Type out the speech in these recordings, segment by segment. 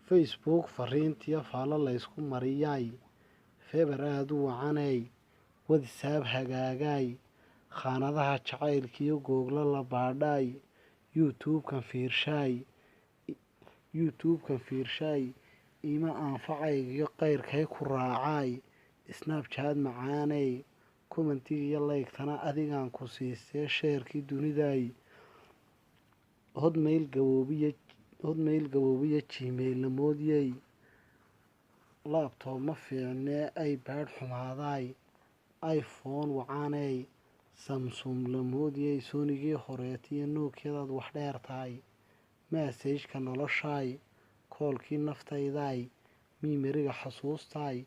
Facebook fariintiyo faalo la isku mariyay, Feber aad u wacanay, WhatsApp hagaagay, khaanadaha jacaylkiyo googlo la baadhay, YouTube-kan fiirshay, ima anfacaygiyo qayrkay ku raacay, Snapchat macaanay, commentigiyo like-tana adigaan ku siistee sheerkii duniday, Hotmail gaboobiyo Gmail la moodiyay, laptop ma fiicnee iPad xumaaday, iPhone wacanay, Samsung la moodiyay, Sonygii horeetiyo Nokiadaad wax dheertahay, message-ka noloshay, koolkii naftayday, miimariga xasuustay,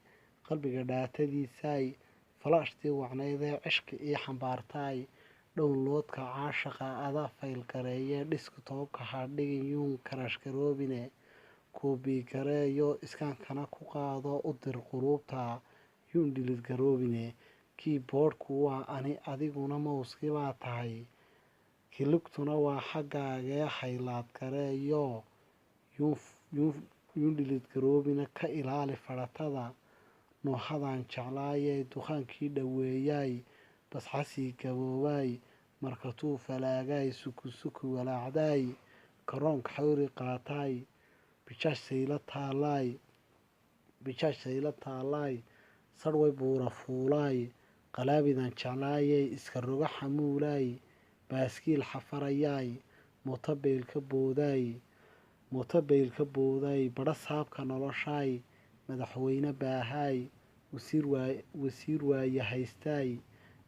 qalbiga dhaatadiisay, falaashtii wacnaydee cishqi ii xambaartay, downloadka caashaqa ada fayl gareeye desktop-ka ha dhigin yuun karash garoobine, koobi gareeyo iskaankana ku qaado u dir quluubta yuun dhilid garoobine, keyboardku waa ani adiguna mouskii baa tahay, kilugtuna waa xaggaagee haylaad gareeyo yuun dhilid garoobine, ka ilaali fadhatada noohadaan jeclaayay, dukaankii dhoweeyay, basxasii gaboobay, markatuu falaagay, suku walaacday, karoonka xawri qaatay, bijaajsayla taalay, sarway buura fuulay, qalaabidan jeclaayay, iska roga xamuulay, baaskiil xafarayay, mootobeylka booday, badha saabka noloshay, madaxweyne baahay, wasiir waaye haystay,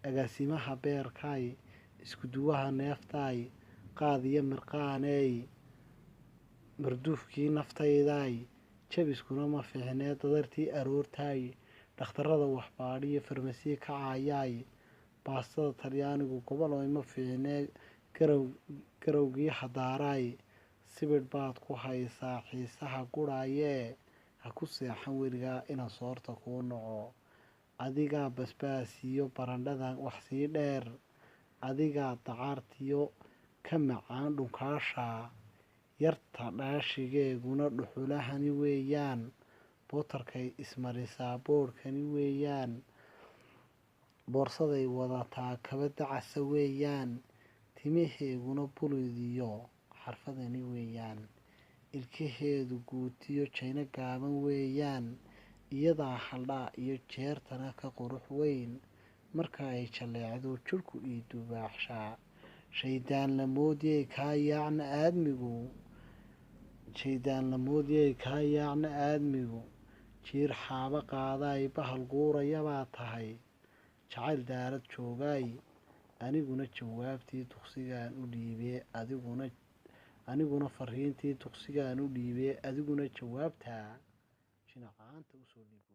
agaasimaha beerkay, iskuduwaha neeftay, qaadiyo mirqaaney, marduufkii naftayday, jabiskuna ma fiicnee dadartii aroortay, dhakhtarada waxbaadhiyo farmasiye ka caayay, baastada talyaanigu goboloy ma fiicnee garowgii hadaaray, sibidh baad ku haysaa xiisaha gurayee, ha ku seexan weligaa ina soorta kuu naco, adigaa basbaasiyo barandhada wax sii dheer, adigaa dacartiyo ka macaan dhunkaasha, yarta dhaashigeeguna dhuxulahani weeyaan, bootarkay ismarisaa boodhkani weeyaan, boorsaday wadataa kaba dacasa weeyaan, timaheeguna bulidiyo xarfadani weeyaan, ilkaheedu guutiyo jayno gaaban weeyaan, iyadaa haldhaa iyo jeertana ka qurux weyn, marka ay jaleecdo jidhku ii dubaaxshaa, shaydaan la moodiyay kaa yaacna aadmigu, jiir xaaba qaaday, bahal guurayabaa tahay, jacayl daarad joogay, aniguna jawaabtii duqsigaan u dhiibee aniguna fariintii duqsigaan u dhiibee adiguna jawaabtaa jinacaanta usoo dhiib.